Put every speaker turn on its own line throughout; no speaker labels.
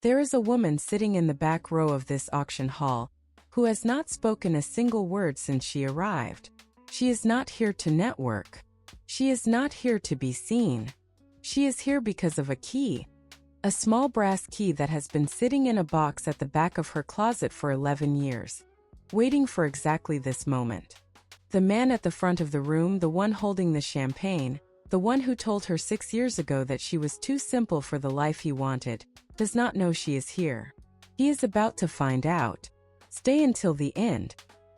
There is a woman sitting in the back row of this auction hall who has not spoken a single word since she arrived. She is not here to network. She is not here to be seen. She is here because of a key. A small brass key that has been sitting in a box at the back of her closet for 11 years, waiting for exactly this moment. The man at the front of the room, the one holding the champagne, the one who told her 6 years ago that she was too simple for the life he wanted, does not know she is here. He is about to find out. Stay until the end,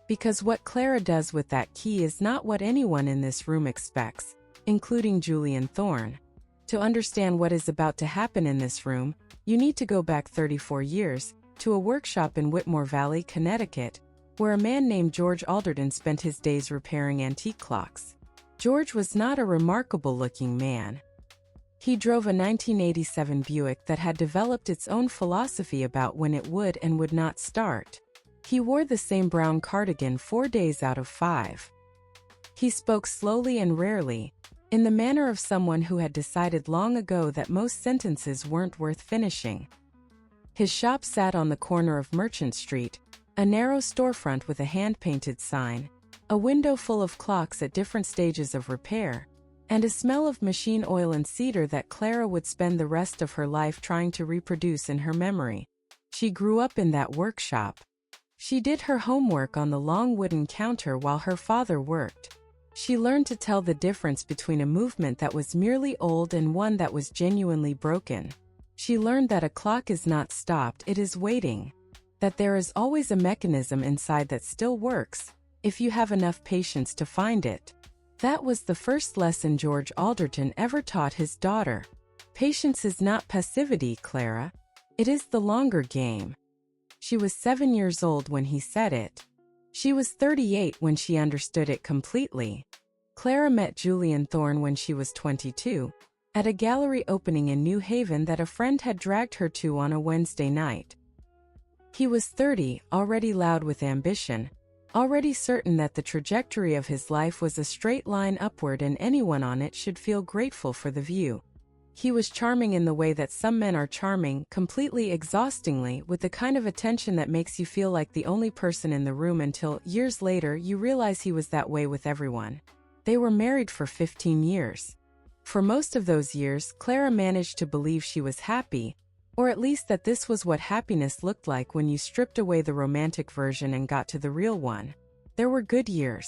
because what Clara does with that key is not what anyone in this room expects, including Julian Thorne. To understand what is about to happen in this room, you need to go back 34 years, to a workshop in Whitmore Valley, Connecticut, where a man named George Alderton spent his days repairing antique clocks. George was not a remarkable-looking man. He drove a 1987 Buick that had developed its own philosophy about when it would and would not start. He wore the same brown cardigan 4 days out of 5. He spoke slowly and rarely, in the manner of someone who had decided long ago that most sentences weren't worth finishing. His shop sat on the corner of Merchant Street, a narrow storefront with a hand-painted sign, a window full of clocks at different stages of repair, and a smell of machine oil and cedar that Clara would spend the rest of her life trying to reproduce in her memory. She grew up in that workshop. She did her homework on the long wooden counter while her father worked. She learned to tell the difference between a movement that was merely old and one that was genuinely broken. She learned that a clock is not stopped, it is waiting. That there is always a mechanism inside that still works, if you have enough patience to find it. That was the first lesson George Alderton ever taught his daughter. Patience is not passivity, Clara. It is the longer game. She was 7 years old when he said it. She was 38 when she understood it completely. Clara met Julian Thorne when she was 22, at a gallery opening in New Haven that a friend had dragged her to on a Wednesday night. He was 30, already loud with ambition, already certain that the trajectory of his life was a straight line upward and anyone on it should feel grateful for the view. He was charming in the way that some men are charming, completely exhaustingly, with the kind of attention that makes you feel like the only person in the room until, years later, you realize he was that way with everyone. They were married for 15 years. For most of those years, Clara managed to believe she was happy, or at least that this was what happiness looked like when you stripped away the romantic version and got to the real one. There were good years.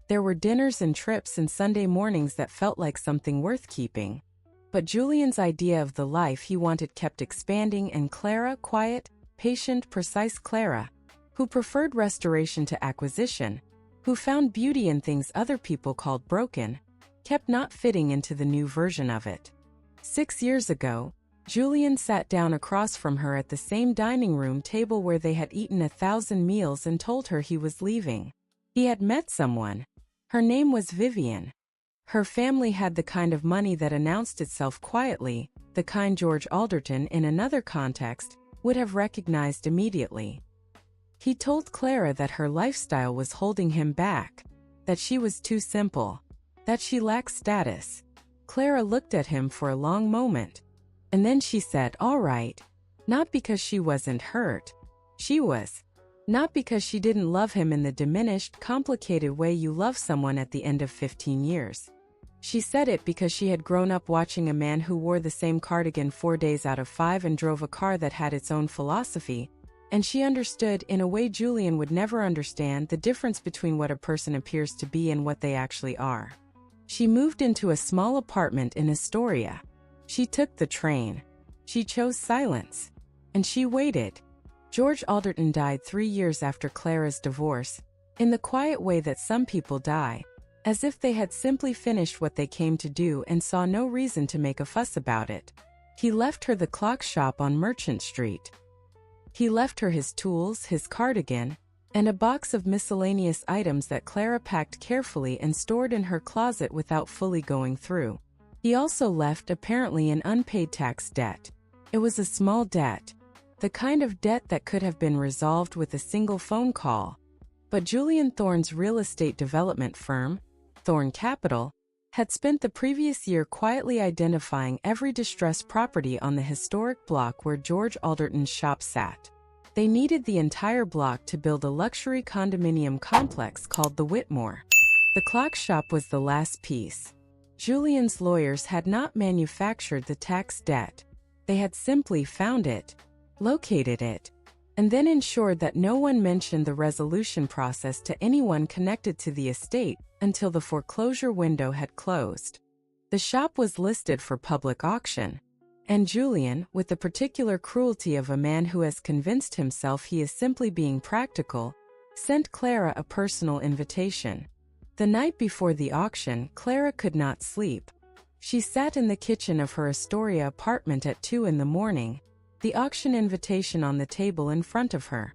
There were dinners and trips and Sunday mornings that felt like something worth keeping. But Julian's idea of the life he wanted kept expanding, and Clara, quiet, patient, precise Clara, who preferred restoration to acquisition, who found beauty in things other people called broken, kept not fitting into the new version of it. 6 years ago, Julian sat down across from her at the same dining room table where they had eaten 1,000 meals and told her he was leaving. He had met someone. Her name was Vivian. Her family had the kind of money that announced itself quietly, the kind George Alderton, in another context, would have recognized immediately. He told Clara that her lifestyle was holding him back, that she was too simple, that she lacked status. Clara looked at him for a long moment, and then she said, "All right," not because she wasn't hurt. She was. Not because she didn't love him in the diminished, complicated way you love someone at the end of 15 years. She said it because she had grown up watching a man who wore the same cardigan 4 days out of 5 and drove a car that had its own philosophy, and she understood, in a way Julian would never understand, the difference between what a person appears to be and what they actually are. She moved into a small apartment in Astoria. She took the train. She chose silence. And she waited. George Alderton died 3 years after Clara's divorce, in the quiet way that some people die, as if they had simply finished what they came to do and saw no reason to make a fuss about it. He left her the clock shop on Merchant Street. He left her his tools, his cardigan, and a box of miscellaneous items that Clara packed carefully and stored in her closet without fully going through. He also left apparently an unpaid tax debt. It was a small debt, the kind of debt that could have been resolved with a single phone call. But Julian Thorne's real estate development firm, Thorne Capital, had spent the previous year quietly identifying every distressed property on the historic block where George Alderton's shop sat. They needed the entire block to build a luxury condominium complex called the Whitmore. The clock shop was the last piece. Julian's lawyers had not manufactured the tax debt. They had simply found it, located it, and then ensured that no one mentioned the resolution process to anyone connected to the estate until the foreclosure window had closed. The shop was listed for public auction, and Julian, with the particular cruelty of a man who has convinced himself he is simply being practical, sent Clara a personal invitation. The night before the auction, Clara could not sleep. She sat in the kitchen of her Astoria apartment at 2 in the morning, the auction invitation on the table in front of her.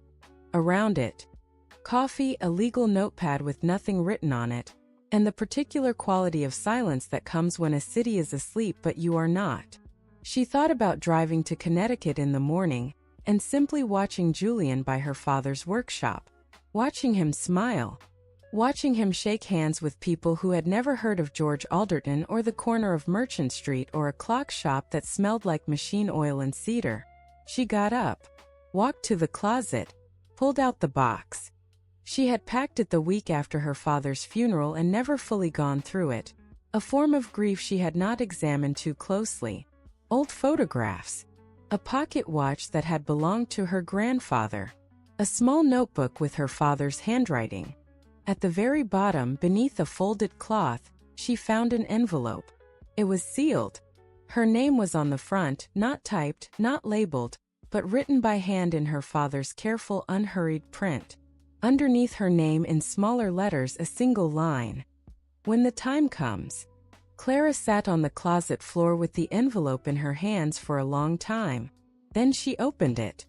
Around it, coffee, a legal notepad with nothing written on it, and the particular quality of silence that comes when a city is asleep but you are not. She thought about driving to Connecticut in the morning and simply watching Julian by her father's workshop, watching him smile, watching him shake hands with people who had never heard of George Alderton or the corner of Merchant Street or a clock shop that smelled like machine oil and cedar. She got up, walked to the closet, pulled out the box. She had packed it the week after her father's funeral and never fully gone through it, a form of grief she had not examined too closely. Old photographs, a pocket watch that had belonged to her grandfather, a small notebook with her father's handwriting. At the very bottom, beneath a folded cloth, she found an envelope. It was sealed. Her name was on the front, not typed, not labeled, but written by hand in her father's careful, unhurried print. Underneath her name in smaller letters, a single line. When the time comes. Clara sat on the closet floor with the envelope in her hands for a long time. Then she opened it.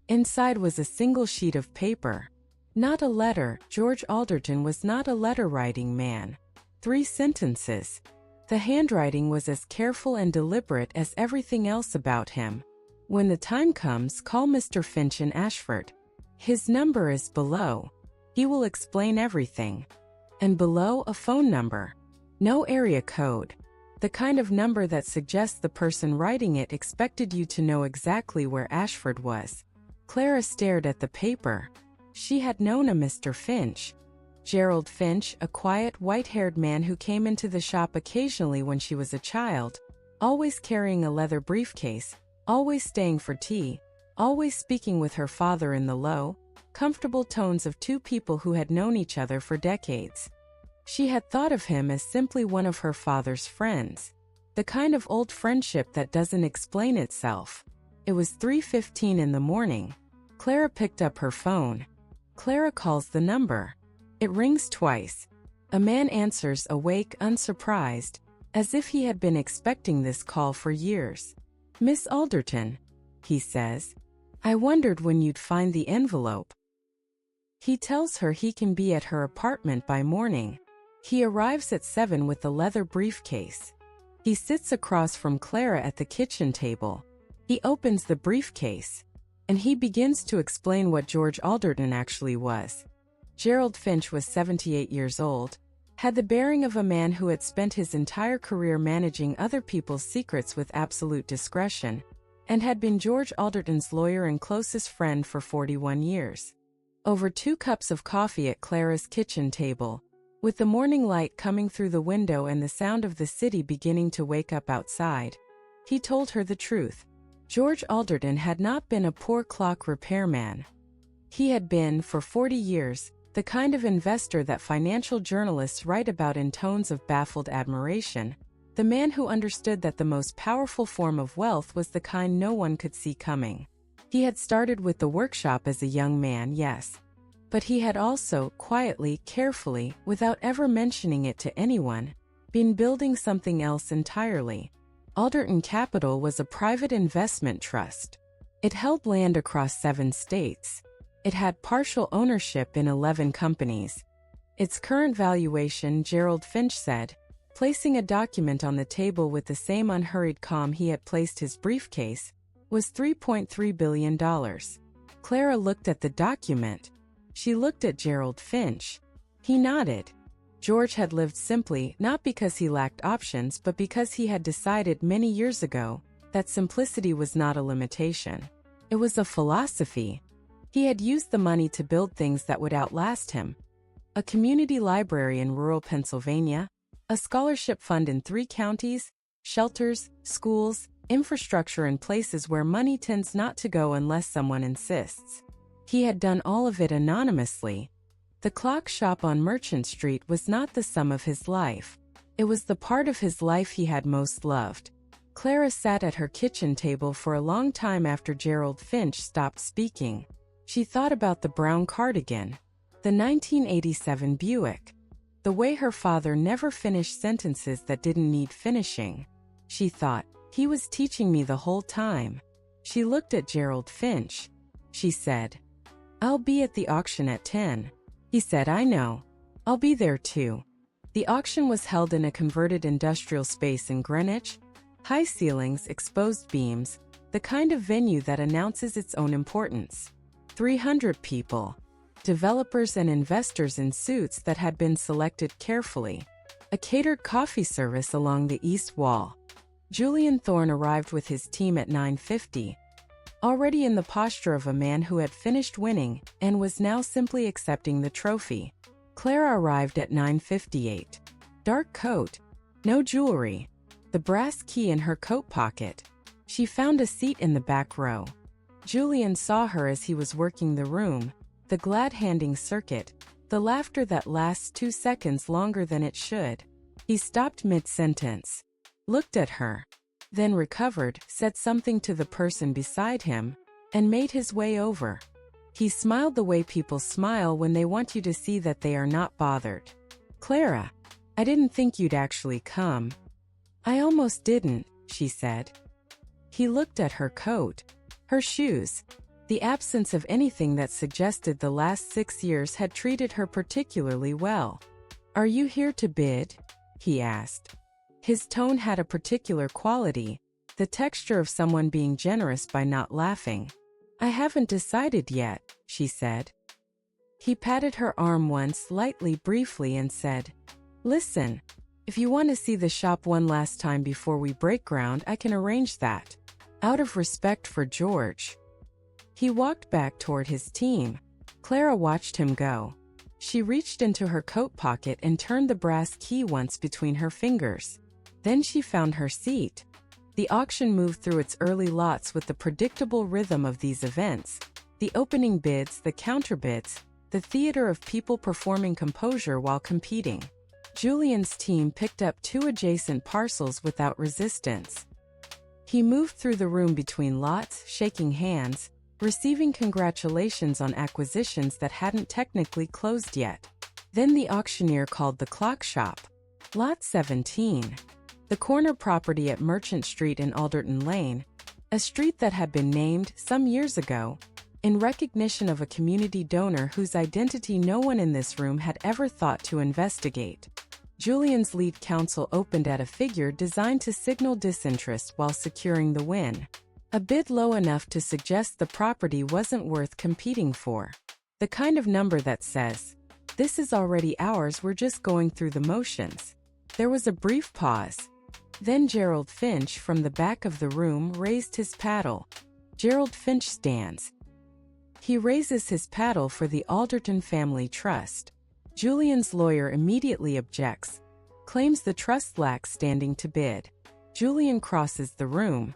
Inside was a single sheet of paper. Not a letter. George Alderton was not a letter-writing man. 3 sentences. The handwriting was as careful and deliberate as everything else about him. When the time comes, call Mr. Finch in Ashford. His number is below. He will explain everything. And below, a phone number. No area code. The kind of number that suggests the person writing it expected you to know exactly where Ashford was. Clara stared at the paper. She had known a Mr. Finch. Gerald Finch, a quiet, white-haired man who came into the shop occasionally when she was a child, always carrying a leather briefcase, always staying for tea, always speaking with her father in the low, comfortable tones of 2 people who had known each other for decades. She had thought of him as simply one of her father's friends, the kind of old friendship that doesn't explain itself. It was 3:15 in the morning. Clara picked up her phone. Clara calls the number. It rings twice. A man answers, awake, unsurprised, as if he had been expecting this call for years. "Miss Alderton," he says. "I wondered when you'd find the envelope." He tells her he can be at her apartment by morning. He arrives at 7 with a leather briefcase. He sits across from Clara at the kitchen table. He opens the briefcase, and he begins to explain what George Alderton actually was. Gerald Finch was 78 years old, had the bearing of a man who had spent his entire career managing other people's secrets with absolute discretion, and had been George Alderton's lawyer and closest friend for 41 years. Over 2 cups of coffee at Clara's kitchen table, with the morning light coming through the window and the sound of the city beginning to wake up outside, he told her the truth. George Alderton had not been a poor clock repairman. He had been, for 40 years, the kind of investor that financial journalists write about in tones of baffled admiration, the man who understood that the most powerful form of wealth was the kind no one could see coming. He had started with the workshop as a young man, yes. But he had also, quietly, carefully, without ever mentioning it to anyone, been building something else entirely. Alderton Capital was a private investment trust. It held land across 7 states. It had partial ownership in 11 companies. Its current valuation, Gerald Finch said, placing a document on the table with the same unhurried calm he had placed his briefcase, was $3.3 billion. Clara looked at the document. She looked at Gerald Finch. He nodded. George had lived simply not because he lacked options but because he had decided many years ago that simplicity was not a limitation. It was a philosophy. He had used the money to build things that would outlast him. A community library in rural Pennsylvania, a scholarship fund in 3 counties, shelters, schools, infrastructure in places where money tends not to go unless someone insists. He had done all of it anonymously. The clock shop on Merchant Street was not the sum of his life. It was the part of his life he had most loved. Clara sat at her kitchen table for a long time after Gerald Finch stopped speaking. She thought about the brown cardigan, the 1987 Buick, the way her father never finished sentences that didn't need finishing. She thought, he was teaching me the whole time. She looked at Gerald Finch. She said, "I'll be at the auction at 10. He said, "I know. I'll be there too." The auction was held in a converted industrial space in Greenwich. High ceilings, exposed beams, the kind of venue that announces its own importance. 300 people. Developers and investors in suits that had been selected carefully. A catered coffee service along the east wall. Julian Thorne arrived with his team at 9:50, already in the posture of a man who had finished winning and was now simply accepting the trophy. Clara arrived at 9:58. Dark coat, no jewelry, the brass key in her coat pocket. She found a seat in the back row. Julian saw her as he was working the room, the glad-handing circuit, the laughter that lasts 2 seconds longer than it should. He stopped mid-sentence, looked at her, then recovered, said something to the person beside him, and made his way over. He smiled the way people smile when they want you to see that they are not bothered. "Clara, I didn't think you'd actually come." "I almost didn't," she said. He looked at her coat, her shoes, the absence of anything that suggested the last 6 years had treated her particularly well. "Are you here to bid?" he asked. His tone had a particular quality, the texture of someone being generous by not laughing. "I haven't decided yet," she said. He patted her arm once lightly, briefly, and said, "Listen, if you want to see the shop one last time before we break ground, I can arrange that." Out of respect for George. He walked back toward his team. Clara watched him go. She reached into her coat pocket and turned the brass key once between her fingers. Then she found her seat. The auction moved through its early lots with the predictable rhythm of these events. The opening bids, the counterbids, the theater of people performing composure while competing. Julian's team picked up 2 adjacent parcels without resistance. He moved through the room between lots, shaking hands, receiving congratulations on acquisitions that hadn't technically closed yet. Then the auctioneer called the clock shop. Lot 17. The corner property at Merchant Street in Alderton Lane, a street that had been named some years ago, in recognition of a community donor whose identity no one in this room had ever thought to investigate. Julian's lead counsel opened at a figure designed to signal disinterest while securing the win. A bid low enough to suggest the property wasn't worth competing for. The kind of number that says, "This is already ours, we're just going through the motions." There was a brief pause. Then Gerald Finch from the back of the room raised his paddle. Gerald Finch stands. He raises his paddle for the Alderton Family Trust. Julian's lawyer immediately objects, claims the trust lacks standing to bid. Julian crosses the room.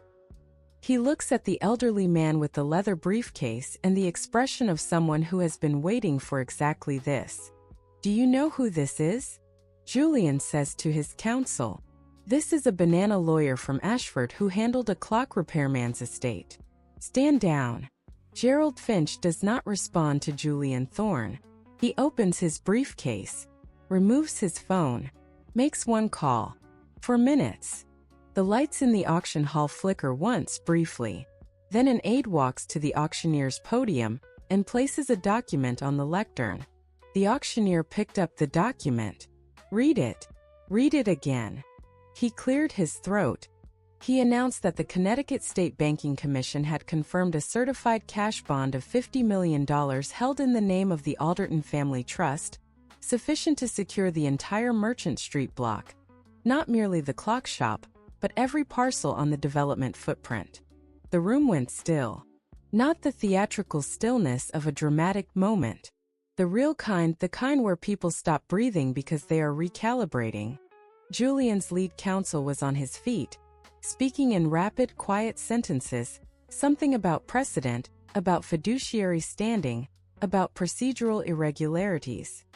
He looks at the elderly man with the leather briefcase and the expression of someone who has been waiting for exactly this. "Do you know who this is?" Julian says to his counsel. "This is a banana lawyer from Ashford who handled a clock repairman's estate. Stand down." Gerald Finch does not respond to Julian Thorne. He opens his briefcase, removes his phone, makes one call. For minutes. The lights in the auction hall flicker once briefly. Then an aide walks to the auctioneer's podium and places a document on the lectern. The auctioneer picked up the document. "Read it. Read it again." He cleared his throat. He announced that the Connecticut State Banking Commission had confirmed a certified cash bond of $50 million held in the name of the Alderton Family Trust, sufficient to secure the entire Merchant Street block, not merely the clock shop, but every parcel on the development footprint. The room went still. Not the theatrical stillness of a dramatic moment. The real kind, the kind where people stop breathing because they are recalibrating. Julian's lead counsel was on his feet, speaking in rapid, quiet sentences, something about precedent, about fiduciary standing, about procedural irregularities.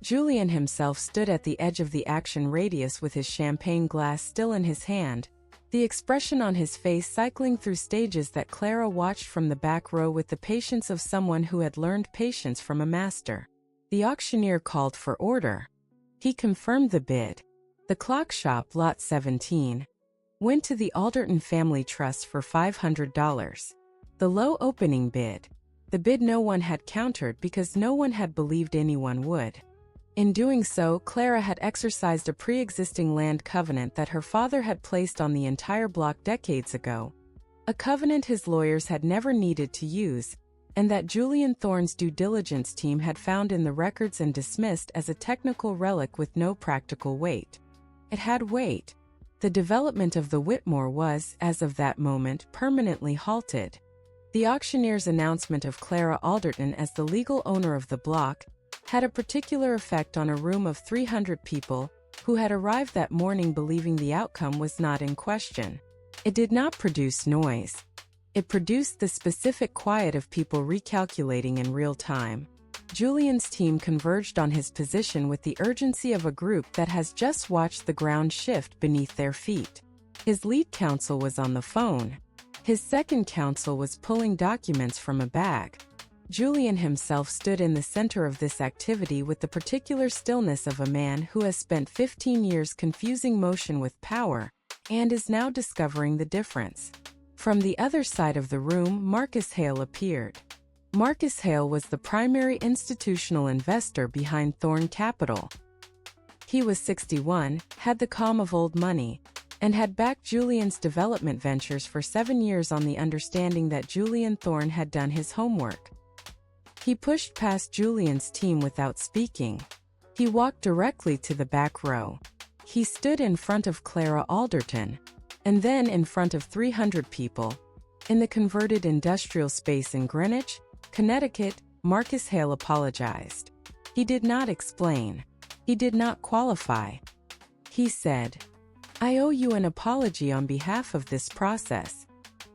Julian himself stood at the edge of the action radius with his champagne glass still in his hand, the expression on his face cycling through stages that Clara watched from the back row with the patience of someone who had learned patience from a master. The auctioneer called for order. He confirmed the bid. The clock shop, lot 17, went to the Alderton Family Trust for $500. The low opening bid. The bid no one had countered because no one had believed anyone would. In doing so, Clara had exercised a pre-existing land covenant that her father had placed on the entire block decades ago, a covenant his lawyers had never needed to use, and that Julian Thorne's due diligence team had found in the records and dismissed as a technical relic with no practical weight. It had weight. The development of the Whitmore was, as of that moment, permanently halted. The auctioneer's announcement of Clara Alderton as the legal owner of the block had a particular effect on a room of 300 people who had arrived that morning believing the outcome was not in question. It did not produce noise. It produced the specific quiet of people recalculating in real time. Julian's team converged on his position with the urgency of a group that has just watched the ground shift beneath their feet. His lead counsel was on the phone. His second counsel was pulling documents from a bag. Julian himself stood in the center of this activity with the particular stillness of a man who has spent 15 years confusing motion with power and is now discovering the difference. From the other side of the room, Marcus Hale appeared. Marcus Hale was the primary institutional investor behind Thorne Capital. He was 61, had the calm of old money, and had backed Julian's development ventures for 7 years on the understanding that Julian Thorne had done his homework. He pushed past Julian's team without speaking. He walked directly to the back row. He stood in front of Clara Alderton, and then in front of 300 people. In the converted industrial space in Greenwich, Connecticut, Marcus Hale apologized. He did not explain. He did not qualify. He said, "I owe you an apology on behalf of this process.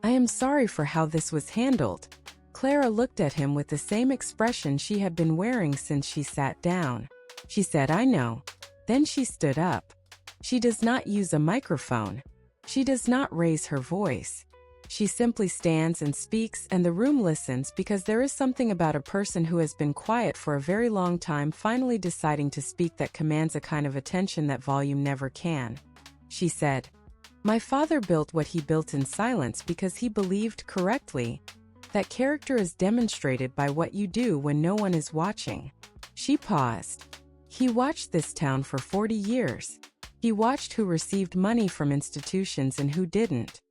I am sorry for how this was handled." Clara looked at him with the same expression she had been wearing since she sat down. She said, "I know." Then she stood up. She does not use a microphone. She does not raise her voice. She simply stands and speaks, and the room listens because there is something about a person who has been quiet for a very long time finally deciding to speak that commands a kind of attention that volume never can. She said, "My father built what he built in silence because he believed correctly that character is demonstrated by what you do when no one is watching." She paused. He watched this town for 40 years. He watched who received money from institutions and who didn't.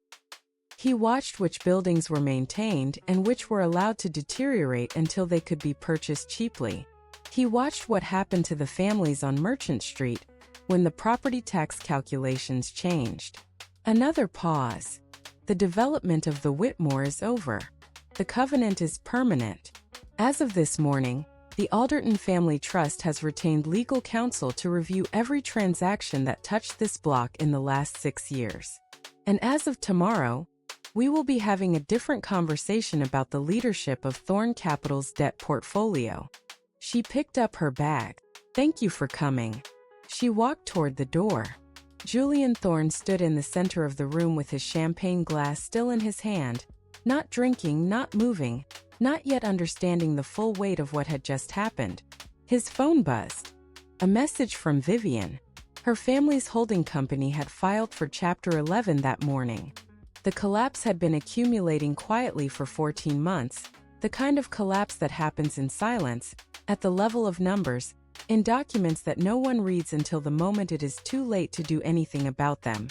He watched which buildings were maintained and which were allowed to deteriorate until they could be purchased cheaply. He watched what happened to the families on Merchant Street when the property tax calculations changed. Another pause. The development of the Whitmore is over. The covenant is permanent. As of this morning, the Alderton Family Trust has retained legal counsel to review every transaction that touched this block in the last 6 years. And as of tomorrow, we will be having a different conversation about the leadership of Thorne Capital's debt portfolio. She picked up her bag. "Thank you for coming." She walked toward the door. Julian Thorne stood in the center of the room with his champagne glass still in his hand, not drinking, not moving, not yet understanding the full weight of what had just happened. His phone buzzed. A message from Vivian. Her family's holding company had filed for Chapter 11 that morning. The collapse had been accumulating quietly for 14 months, the kind of collapse that happens in silence, at the level of numbers, in documents that no one reads until the moment it is too late to do anything about them.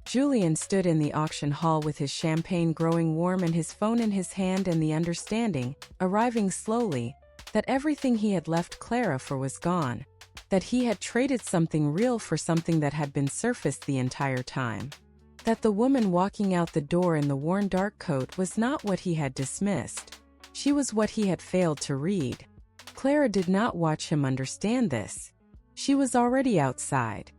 Julian stood in the auction hall with his champagne growing warm and his phone in his hand, and the understanding, arriving slowly, that everything he had left Clara for was gone. that he had traded something real for something that had been surfaced the entire time. That the woman walking out the door in the worn dark coat was not what he had dismissed. She was what he had failed to read. Clara did not watch him understand this. She was already outside.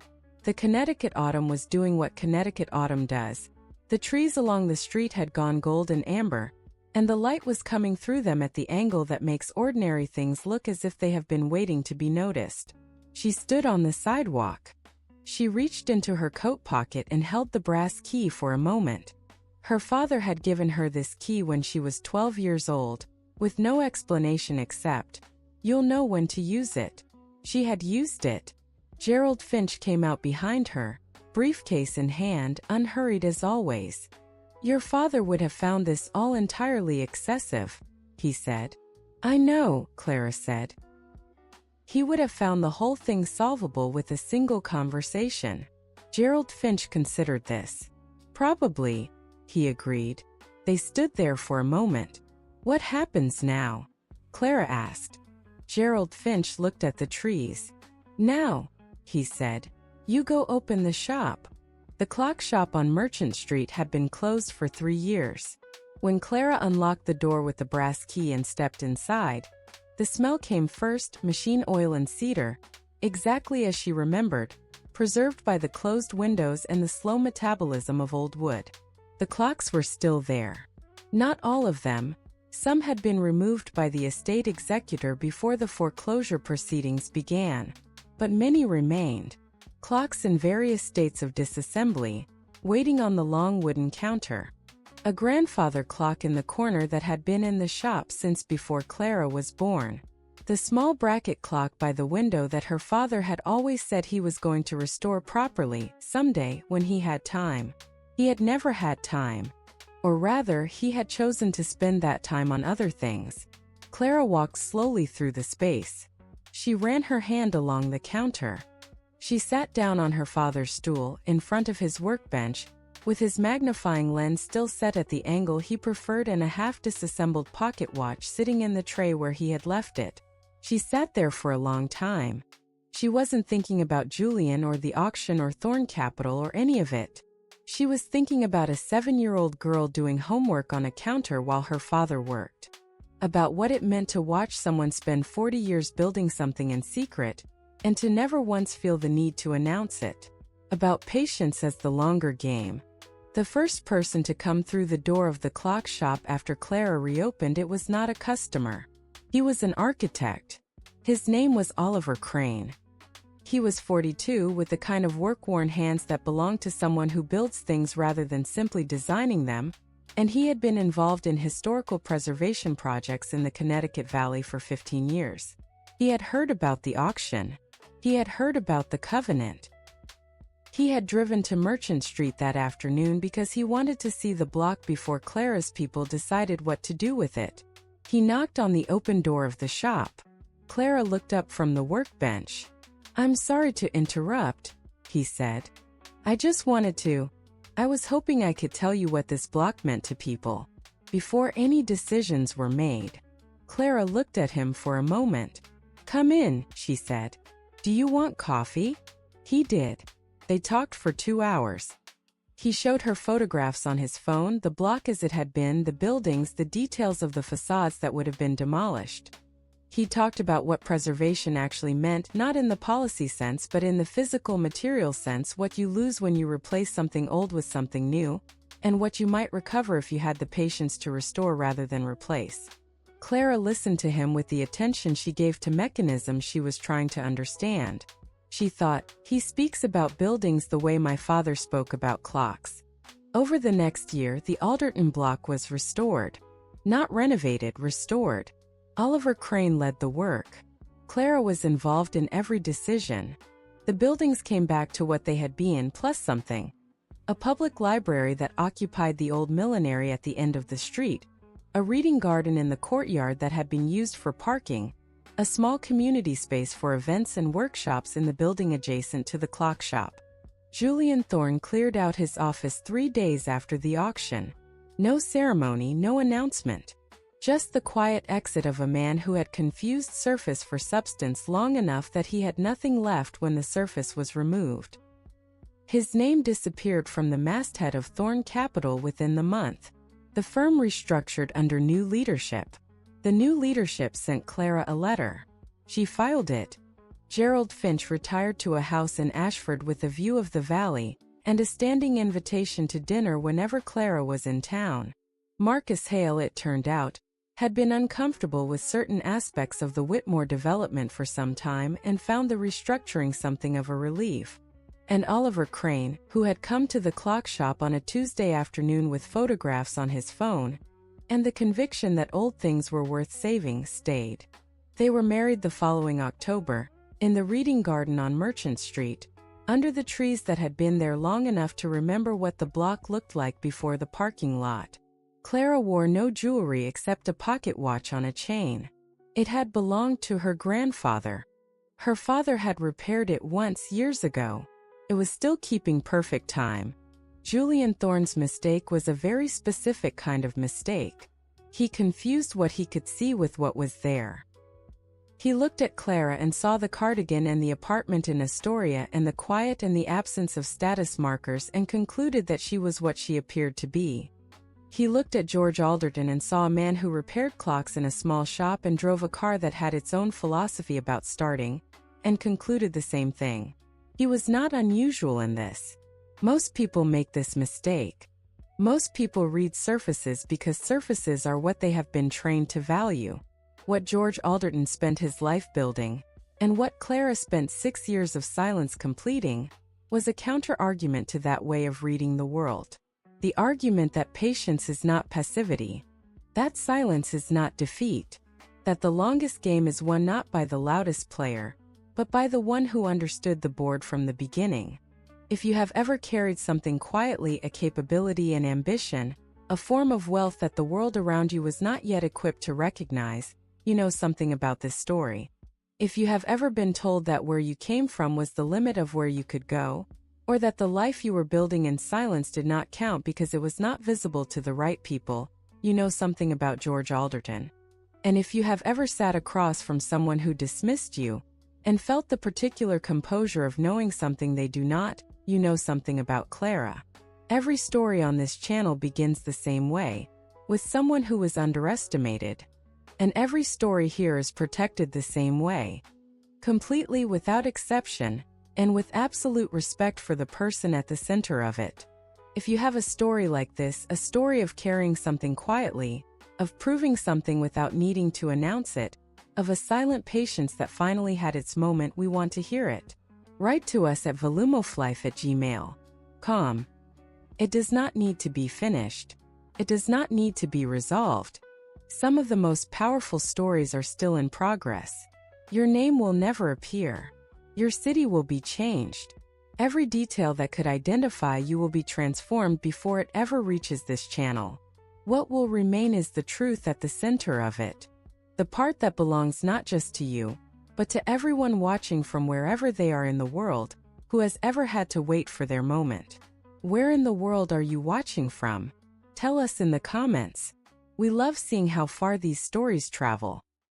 The Connecticut autumn was doing what Connecticut autumn does. The trees along the street had gone gold and amber, and the light was coming through them at the angle that makes ordinary things look as if they have been waiting to be noticed. She stood on the sidewalk. She reached into her coat pocket and held the brass key for a moment. Her father had given her this key when she was 12 years old, with no explanation except, "You'll know when to use it." She had used it. Gerald Finch came out behind her, briefcase in hand, unhurried as always. "Your father would have found this all entirely excessive," he said. "I know," Clara said. "He would have found the whole thing solvable with a single conversation." Gerald Finch considered this. "Probably," he agreed. They stood there for a moment. "What happens now?" Clara asked. Gerald Finch looked at the trees. "Now," he said, "you go open the shop." The clock shop on Merchant Street had been closed for 3 years. When Clara unlocked the door with the brass key and stepped inside, the smell came first, machine oil and cedar, exactly as she remembered, preserved by the closed windows and the slow metabolism of old wood. The clocks were still there. Not all of them. Some had been removed by the estate executor before the foreclosure proceedings began, but many remained. Clocks in various states of disassembly, waiting on the long wooden counter. A grandfather clock in the corner that had been in the shop since before Clara was born. The small bracket clock by the window that her father had always said he was going to restore properly, someday, when he had time. He had never had time. Or rather, he had chosen to spend that time on other things. Clara walked slowly through the space. She ran her hand along the counter. She sat down on her father's stool, in front of his workbench, with his magnifying lens still set at the angle he preferred and a half-disassembled pocket watch sitting in the tray where he had left it. She sat there for a long time. She wasn't thinking about Julian or the auction or Thorne Capital or any of it. She was thinking about a 7-year-old girl doing homework on a counter while her father worked. About what it meant to watch someone spend 40 years building something in secret, and to never once feel the need to announce it. About patience as the longer game. The first person to come through the door of the clock shop after Clara reopened it was not a customer. He was an architect. His name was Oliver Crane. He was 42, with the kind of work-worn hands that belong to someone who builds things rather than simply designing them, and he had been involved in historical preservation projects in the Connecticut Valley for 15 years. He had heard about the auction. He had heard about the covenant. He had driven to Merchant Street that afternoon because he wanted to see the block before Clara's people decided what to do with it. He knocked on the open door of the shop. Clara looked up from the workbench. "I'm sorry to interrupt," he said. "I just wanted to. I was hoping I could tell you what this block meant to people, before any decisions were made." Clara looked at him for a moment. "Come in," she said. "Do you want coffee?" He did. They talked for 2 hours. He showed her photographs on his phone, the block as it had been, the buildings, the details of the facades that would have been demolished. He talked about what preservation actually meant, not in the policy sense but in the physical material sense, what you lose when you replace something old with something new, and what you might recover if you had the patience to restore rather than replace. Clara listened to him with the attention she gave to mechanisms she was trying to understand. She thought, he speaks about buildings the way my father spoke about clocks. Over the next year, the Alderton block was restored. Not renovated, restored. Oliver Crane led the work. Clara was involved in every decision. The buildings came back to what they had been, plus something. A public library that occupied the old millinery at the end of the street, a reading garden in the courtyard that had been used for parking, a small community space for events and workshops in the building adjacent to the clock shop. Julian Thorne cleared out his office 3 days after the auction. No ceremony, no announcement. Just the quiet exit of a man who had confused surface for substance long enough that he had nothing left when the surface was removed. His name disappeared from the masthead of Thorne Capital within the month. The firm restructured under new leadership. The new leadership sent Clara a letter. She filed it. Gerald Finch retired to a house in Ashford with a view of the valley, and a standing invitation to dinner whenever Clara was in town. Marcus Hale, it turned out, had been uncomfortable with certain aspects of the Whitmore development for some time and found the restructuring something of a relief. And Oliver Crane, who had come to the clock shop on a Tuesday afternoon with photographs on his phone, and the conviction that old things were worth saving, stayed. They were married the following October, in the Reading Garden on Merchant Street, under the trees that had been there long enough to remember what the block looked like before the parking lot. Clara wore no jewelry except a pocket watch on a chain. It had belonged to her grandfather. Her father had repaired it once years ago. It was still keeping perfect time. Julian Thorne's mistake was a very specific kind of mistake. He confused what he could see with what was there. He looked at Clara and saw the cardigan and the apartment in Astoria and the quiet and the absence of status markers and concluded that she was what she appeared to be. He looked at George Alderton and saw a man who repaired clocks in a small shop and drove a car that had its own philosophy about starting, and concluded the same thing. He was not unusual in this. Most people make this mistake. Most people read surfaces because surfaces are what they have been trained to value. What George Alderton spent his life building, and what Clara spent 6 years of silence completing, was a counter-argument to that way of reading the world. The argument that patience is not passivity, that silence is not defeat, that the longest game is won not by the loudest player, but by the one who understood the board from the beginning. If you have ever carried something quietly, a capability and ambition, a form of wealth that the world around you was not yet equipped to recognize, you know something about this story. If you have ever been told that where you came from was the limit of where you could go, or that the life you were building in silence did not count because it was not visible to the right people, you know something about George Alderton. And if you have ever sat across from someone who dismissed you, and felt the particular composure of knowing something they do not, you know something about Clara. Every story on this channel begins the same way, with someone who was underestimated. And every story here is protected the same way, completely without exception, and with absolute respect for the person at the center of it. If you have a story like this, a story of carrying something quietly, of proving something without needing to announce it, of a silent patience that finally had its moment, we want to hear it. Write to us at vellumoflife@gmail.com. It does not need to be finished. It does not need to be resolved. Some of the most powerful stories are still in progress. Your name will never appear. Your city will be changed. Every detail that could identify you will be transformed before it ever reaches this channel. What will remain is the truth at the center of it. The part that belongs not just to you, but to everyone watching from wherever they are in the world, who has ever had to wait for their moment. Where in the world are you watching from? Tell us in the comments. We love seeing how far these stories travel.